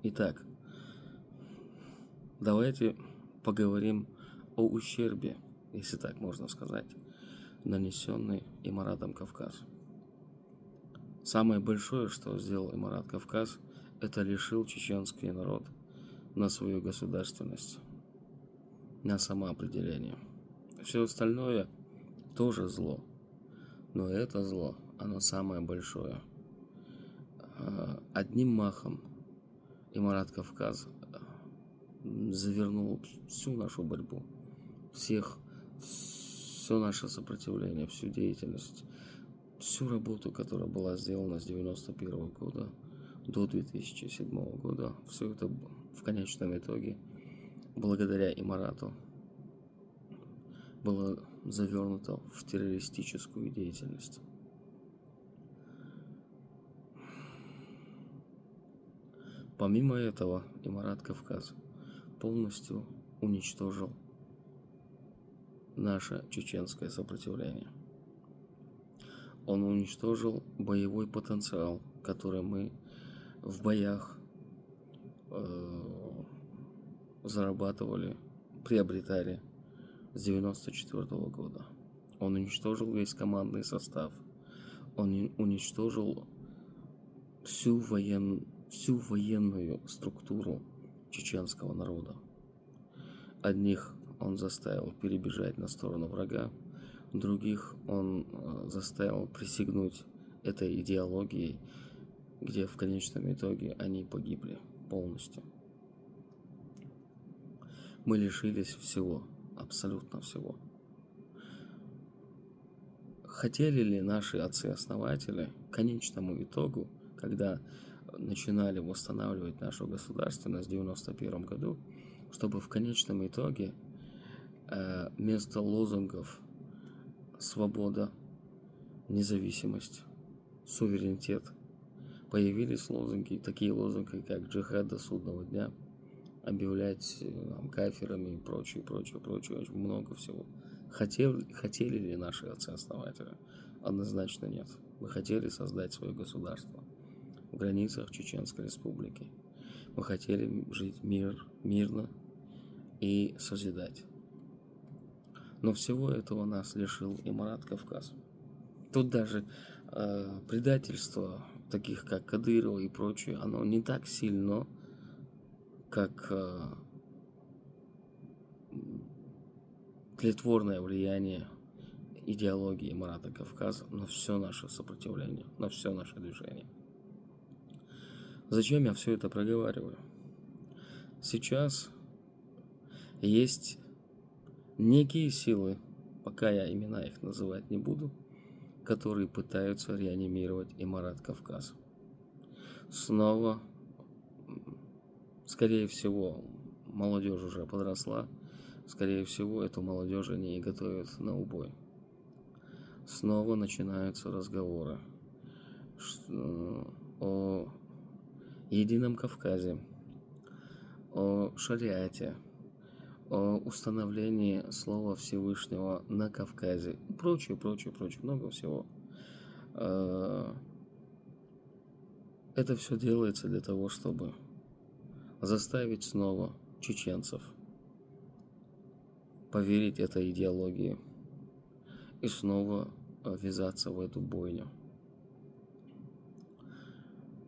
Итак, давайте поговорим о ущербе, если так можно сказать, нанесенный Эмиратом Кавказ. Самое большое, что сделал Эмират Кавказ, это лишил чеченский народ на свою государственность, на самоопределение. Все остальное тоже зло, но это зло, оно самое большое. Одним махом Эмират Кавказ завернул всю нашу борьбу, все наше сопротивление, всю деятельность, всю работу, которая была сделана с 1991 года до 2007 года, все это в конечном итоге, благодаря Эмирату, было завернуто в террористическую деятельность. Помимо этого, Эмират Кавказ полностью уничтожил наше чеченское сопротивление. Он уничтожил боевой потенциал, который мы в боях зарабатывали, приобретали с 1994 года. Он уничтожил весь командный состав. Он уничтожил всю военную структуру чеченского народа. Одних он заставил перебежать на сторону врага, других он заставил присягнуть этой идеологией, где в конечном итоге они погибли полностью. Мы лишились всего, абсолютно всего. Хотели ли наши отцы-основатели к конечному итогу, когда начинали восстанавливать нашу государственность в 1991 году, чтобы в конечном итоге вместо лозунгов «свобода», «независимость», «суверенитет» появились лозунги, такие лозунги, как «джихад до судного дня», объявлять кафирами и прочее, очень много всего. Хотели ли наши отцы-основатели? Однозначно нет. Мы хотели создать свое государство в границах Чеченской Республики. Мы хотели жить мирно и созидать. Но всего этого нас лишил Эмират Кавказ. Тут даже предательство таких, как Кадырова и прочее, оно не так сильно, как тлетворное влияние идеологии Эмирата Кавказа на все наше сопротивление, на все наше движение. Зачем я все это проговариваю? Сейчас есть некие силы, пока я имена их называть не буду, которые пытаются реанимировать Эмират Кавказ. Снова, скорее всего, молодежь уже подросла, скорее всего, эту молодежь они и готовят на убой. Снова начинаются разговоры о едином Кавказе, о шариате, о установлении слова Всевышнего на Кавказе и прочее, много всего. Это все делается для того, чтобы заставить снова чеченцев поверить этой идеологии и снова ввязаться в эту бойню.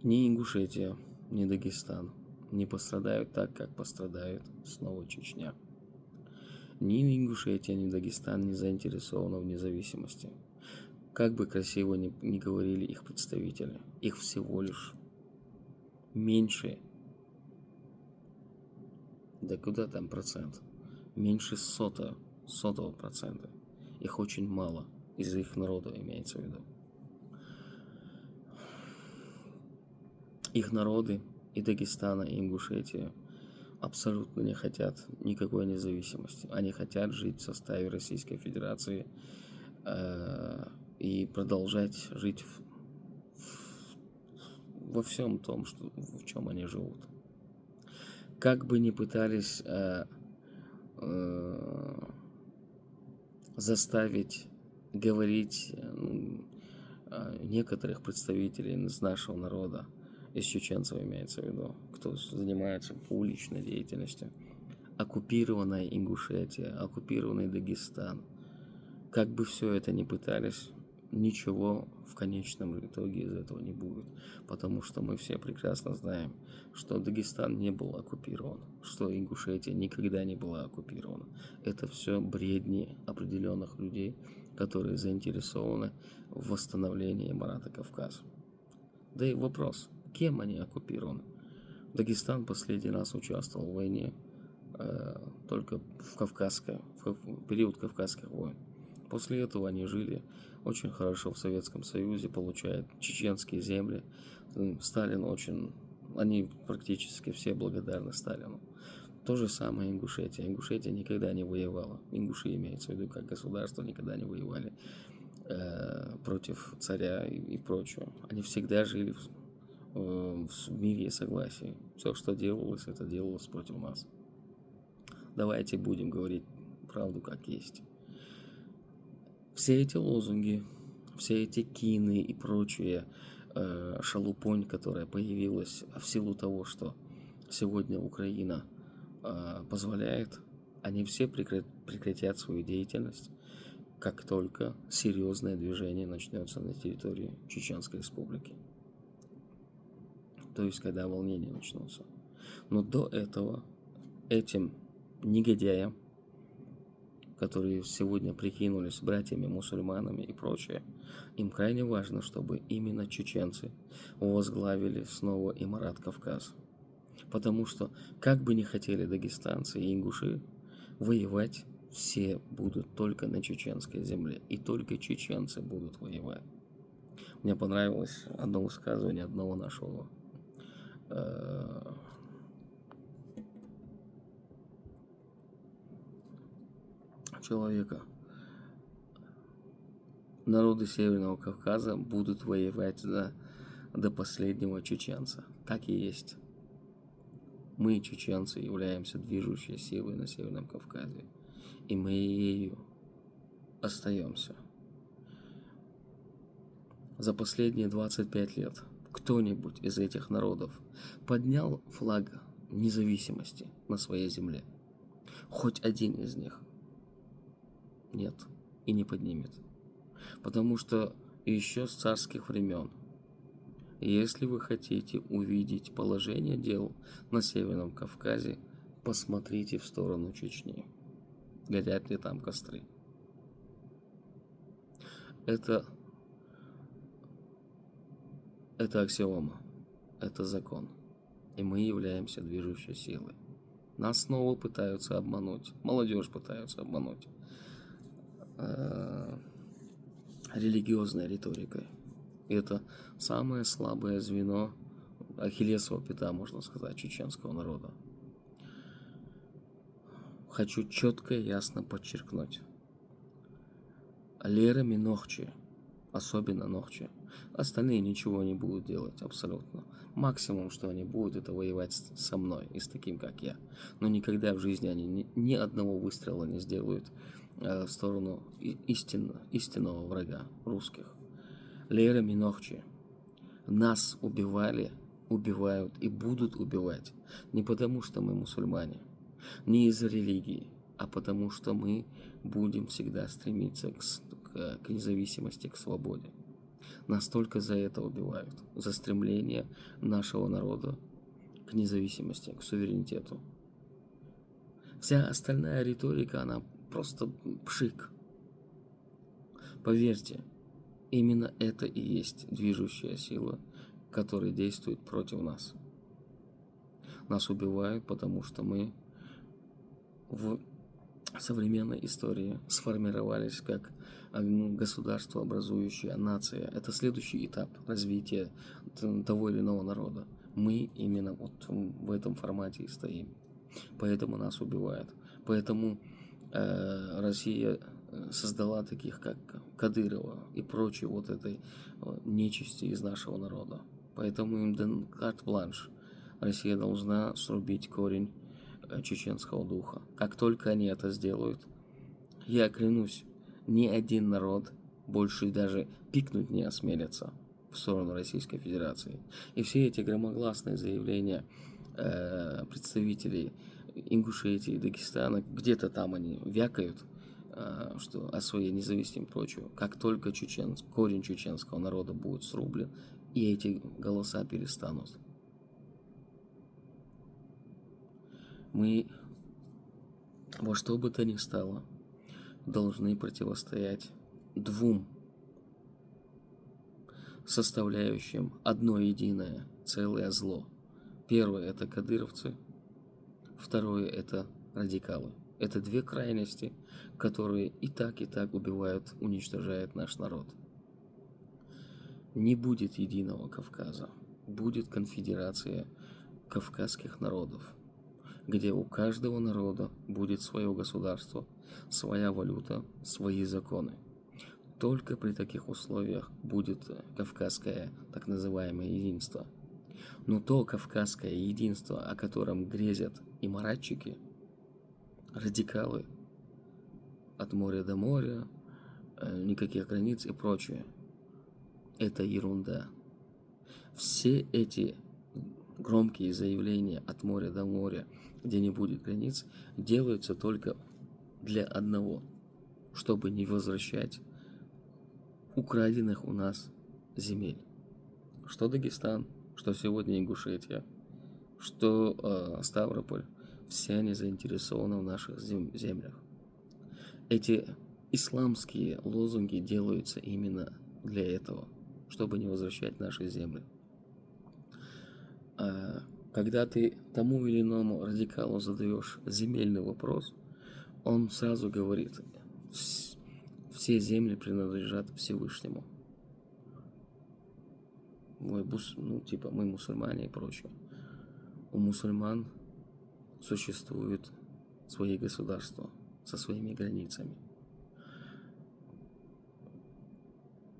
Ни Ингушетия, ни Дагестан не пострадают так, как пострадает снова Чечня. Ни Ингушетия, ни Дагестан не заинтересованы в независимости. Как бы красиво ни говорили их представители, их всего лишь меньше, да куда там процент, меньше сотого процента. Их очень мало, из их народа имеется в виду. Их народы и Дагестана, и Ингушетия абсолютно не хотят никакой независимости. Они хотят жить в составе Российской Федерации и продолжать жить во всем том, в чем они живут. Как бы ни пытались заставить говорить некоторых представителей из нашего народа из чеченцев имеется в виду, кто занимается уличной деятельностью, оккупированная Ингушетия, оккупированный Дагестан, как бы все это ни пытались, ничего в конечном итоге из этого не будет, потому что мы все прекрасно знаем, что Дагестан не был оккупирован, что Ингушетия никогда не была оккупирована. Это все бредни определенных людей, которые заинтересованы в восстановлении Марата Кавказа. Да и вопрос, кем они оккупированы? Дагестан последний раз участвовал в войне только в период Кавказских войн. После этого они жили очень хорошо в Советском Союзе, получают чеченские земли. Они практически все благодарны Сталину. То же самое Ингушетия. Ингушетия никогда не воевала. Ингуши имеется в виду как государство, никогда не воевали против царя и прочего. Они всегда жили в мире и согласии. Все, что делалось, это делалось против нас. Давайте будем говорить правду как есть. Все эти лозунги, все эти кины и прочие шалупонь, которая появилась в силу того, что сегодня Украина позволяет, они все прекратят свою деятельность, как только серьезное движение начнется на территории Чеченской Республики. То есть, когда волнения начнутся. Но до этого этим негодяям, которые сегодня прикинулись братьями-мусульманами и прочее, им крайне важно, чтобы именно чеченцы возглавили снова Марат Кавказ. Потому что, как бы ни хотели дагестанцы и ингуши, воевать все будут только на чеченской земле. И только чеченцы будут воевать. Мне понравилось одно высказывание одного нашего человека. Народы Северного Кавказа будут воевать до последнего чеченца. Так и есть. Мы, чеченцы, являемся движущей силой на Северном Кавказе. И мы ею остаемся. За последние 25 лет кто-нибудь из этих народов поднял флаг независимости на своей земле? Хоть один из них? Нет, и не поднимет. Потому что еще с царских времен, если вы хотите увидеть положение дел на Северном Кавказе, посмотрите в сторону Чечни. Горят ли там костры? Это аксиома, это закон. И мы являемся движущей силой. Нас снова пытаются обмануть, молодежь пытаются обмануть религиозной риторикой. Это самое слабое звено, ахиллесова пята, можно сказать, чеченского народа. Хочу четко и ясно подчеркнуть. Лерами Нохчи, особенно Нохчи, остальные ничего не будут делать абсолютно. Максимум, что они будут, это воевать со мной и с таким, как я. Но никогда в жизни они ни одного выстрела не сделают в сторону истинного врага русских. Лерами Нохчи. Нас убивали, убивают и будут убивать не потому, что мы мусульмане, не из-за религии, а потому, что мы будем всегда стремиться к независимости, к свободе. Нас только за это убивают, за стремление нашего народа к независимости, к суверенитету. Вся остальная риторика, она просто пшик. Поверьте, именно это и есть движущая сила, которая действует против нас. Нас убивают, потому что мы в современной истории сформировались как государство, образующая нация. Это следующий этап развития того или иного народа. Мы именно вот в этом формате и стоим. Поэтому нас убивают. Поэтому Россия создала таких, как Кадырова и прочие вот этой нечисти из нашего народа. Поэтому им дан карт-бланш. Россия должна срубить корень чеченского духа. Как только они это сделают, я клянусь, ни один народ больше даже пикнуть не осмелится в сторону Российской Федерации. И все эти громогласные заявления представителей Ингушетии, Дагестана, где-то там они вякают, что о своей независимости и прочее. Как только корень чеченского народа будет срублен, и эти голоса перестанут. Мы во что бы то ни стало должны противостоять двум составляющим одно единое целое зло. Первое – это кадыровцы, второе – это радикалы. Это две крайности, которые и так убивают, уничтожают наш народ. Не будет единого Кавказа, будет конфедерация кавказских народов, где у каждого народа будет свое государство, своя валюта, свои законы. Только при таких условиях будет кавказское так называемое единство. Но то кавказское единство, о котором грезят и маратчики, радикалы, от моря до моря, никаких границ и прочее, это ерунда. Все эти громкие заявления от моря до моря, где не будет границ, делаются только для одного, чтобы не возвращать украденных у нас земель. Что Дагестан, что сегодня Ингушетия, что Ставрополь, все они заинтересованы в наших землях. Эти исламские лозунги делаются именно для этого, чтобы не возвращать наши земли. Когда ты тому или иному радикалу задаешь земельный вопрос, он сразу говорит: все земли принадлежат Всевышнему. Мы мусульмане и прочее. У мусульман существуют свои государства со своими границами.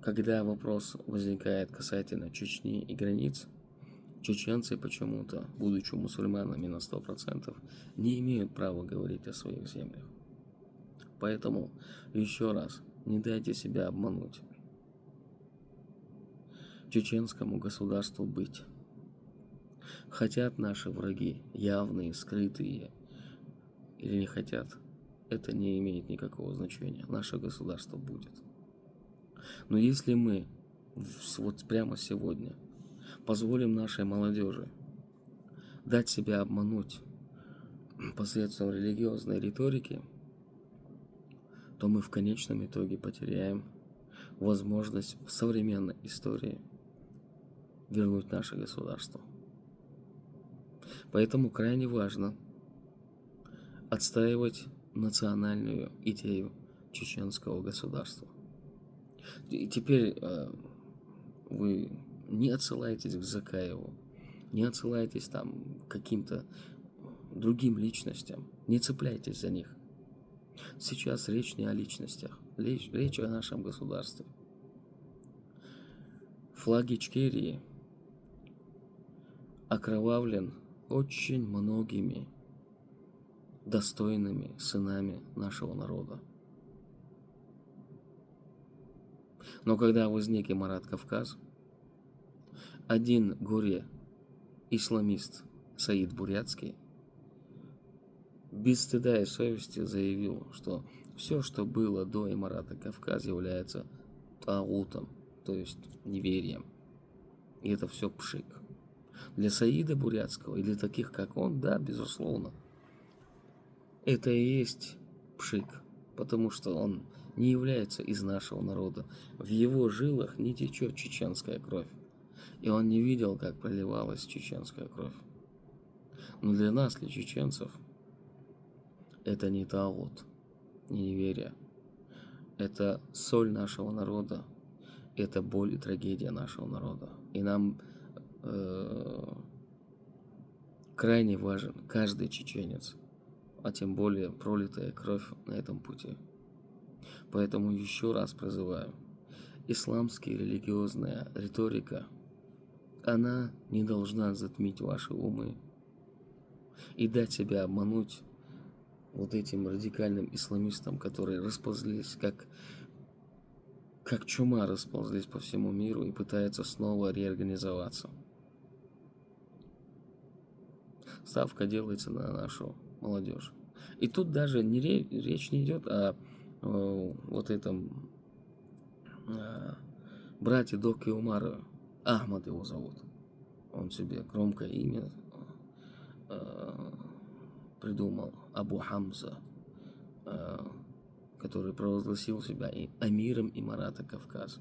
Когда вопрос возникает касательно Чечни и границ, чеченцы почему-то, будучи мусульманами на 100%, не имеют права говорить о своих землях. Поэтому, еще раз, не дайте себя обмануть. Чеченскому государству быть. Хотят наши враги, явные, скрытые, или не хотят, это не имеет никакого значения. Наше государство будет. Но если мы вот прямо сегодня позволим нашей молодежи дать себя обмануть посредством религиозной риторики, то мы в конечном итоге потеряем возможность в современной истории вернуть наше государство. Поэтому крайне важно отстаивать национальную идею чеченского государства. И теперь вы не отсылаетесь к Закаеву, не отсылаетесь там к каким-то другим личностям, не цепляйтесь за них. Сейчас речь не о личностях, речь о нашем государстве. Флаг Ичкерии окровавлен очень многими достойными сынами нашего народа. Но когда возник Эмират Кавказ, один горе-исламист Саид Бурятский без стыда и совести заявил, что все, что было до Эмирата Кавказ, является тагутом, то есть неверием. И это все пшик. Для Саида Бурятского и для таких, как он, да, безусловно, это и есть пшик, потому что он не является из нашего народа. В его жилах не течет чеченская кровь. И он не видел, как проливалась чеченская кровь. Но для нас, для чеченцев, это не тагут, не неверие. Это соль нашего народа, это боль и трагедия нашего народа. И нам крайне важен каждый чеченец, а тем более пролитая кровь на этом пути. Поэтому еще раз призываю: исламская религиозная риторика, она не должна затмить ваши умы и дать себя обмануть вот этим радикальным исламистам, которые расползлись как как чума расползлись по всему миру и пытаются снова реорганизоваться. Ставка делается на нашу молодежь. И тут даже речь не идет о вот этом брате Доки Умара. Ахмад его зовут. Он себе громкое имя придумал. Абу Хамза, который провозгласил себя амиром Эмирата Кавказ.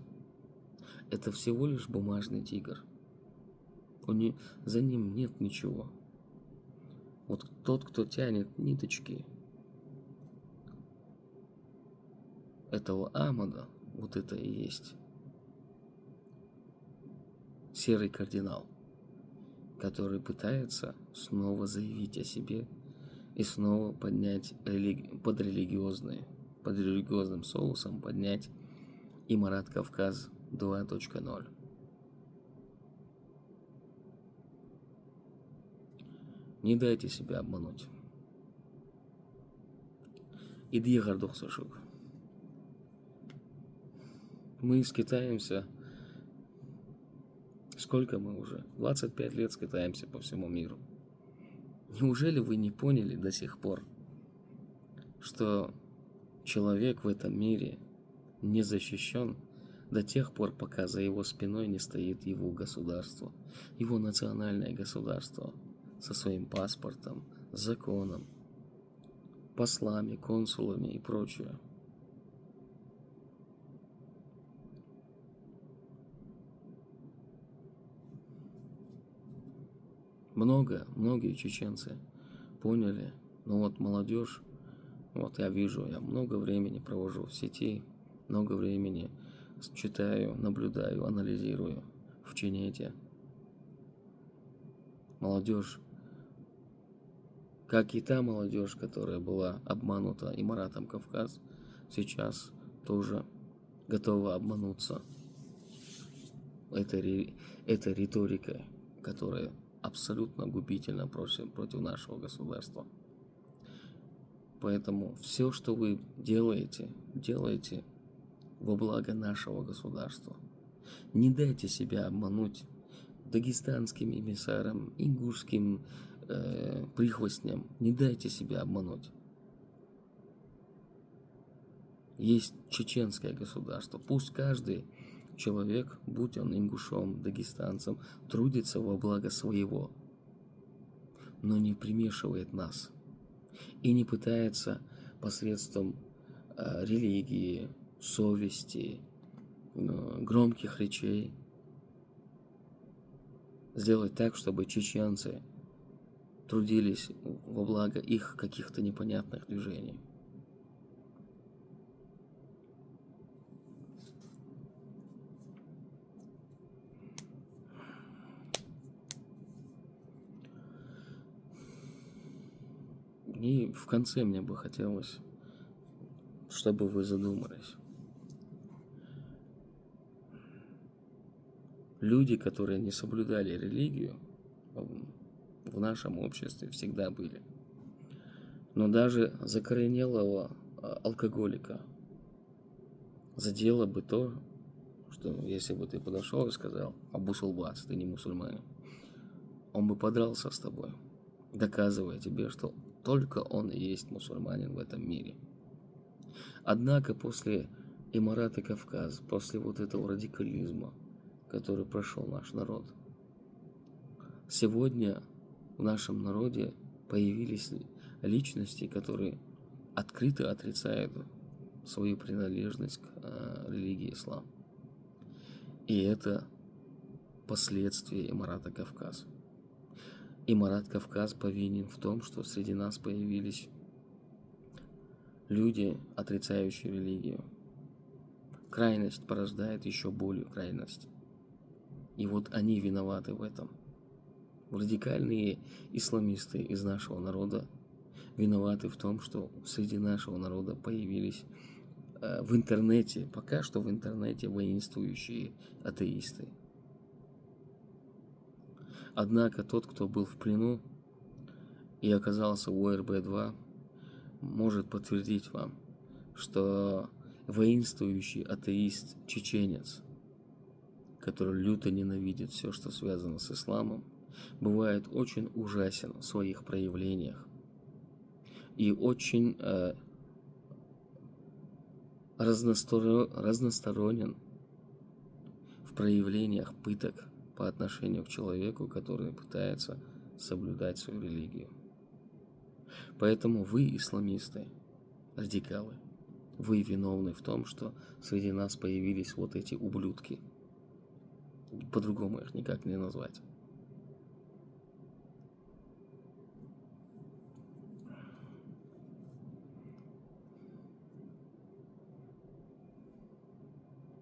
Это всего лишь бумажный тигр. За ним нет ничего. Вот тот, кто тянет ниточки этого Ахмада, вот это и есть серый кардинал, который пытается снова заявить о себе и снова поднять под религиозным соусом поднять Эмират Кавказ 2.0. Не дайте себя обмануть. Иди, гордох сашук. Мы скитаемся. Сколько мы уже? 25 лет скитаемся по всему миру. Неужели вы не поняли до сих пор, что человек в этом мире не защищен до тех пор, пока за его спиной не стоит его государство, его национальное государство со своим паспортом, законом, послами, консулами и прочее. Многие чеченцы поняли, но вот молодежь, вот я вижу, я много времени провожу в сети, много времени читаю, наблюдаю, анализирую в Ченете. Молодежь, как и та молодежь, которая была обманута Эмиратом Кавказ, сейчас тоже готова обмануться этой риторикой, которая абсолютно губительна против нашего государства. Поэтому все, что вы делаете во благо нашего государства. Не дайте себя обмануть дагестанским эмиссарам, ингушским прихвостням. Не дайте себя обмануть. Есть чеченское государство. Пусть каждый человек, будь он ингушом, дагестанцем, трудится во благо своего, но не примешивает нас и не пытается посредством религии, совести, громких речей сделать так, чтобы чеченцы трудились во благо их каких-то непонятных движений. И в конце мне бы хотелось, чтобы вы задумались. Люди, которые не соблюдали религию, в нашем обществе всегда были. Но даже закоренелого алкоголика задело бы то, что если бы ты подошел и сказал: Абу Сулбас, ты не мусульманин, он бы подрался с тобой, доказывая тебе, что только он и есть мусульманин в этом мире. Однако после Эмирата Кавказ, после вот этого радикализма, который прошел наш народ, сегодня в нашем народе появились личности, которые открыто отрицают свою принадлежность к религии ислам. И это последствия Эмирата Кавказ. Эмират Кавказ повинен в том, что среди нас появились люди, отрицающие религию. Крайность порождает еще более крайность. И вот они виноваты в этом. Радикальные исламисты из нашего народа виноваты в том, что среди нашего народа появились в интернете, пока что в интернете воинствующие атеисты. Однако тот, кто был в плену и оказался в ОРБ-2, может подтвердить вам, что воинствующий атеист-чеченец, который люто ненавидит все, что связано с исламом, бывает очень ужасен в своих проявлениях и очень разносторонен в проявлениях пыток по отношению к человеку, который пытается соблюдать свою религию. Поэтому вы, исламисты, радикалы, вы виновны в том, что среди нас появились вот эти ублюдки. По-другому их никак не назвать.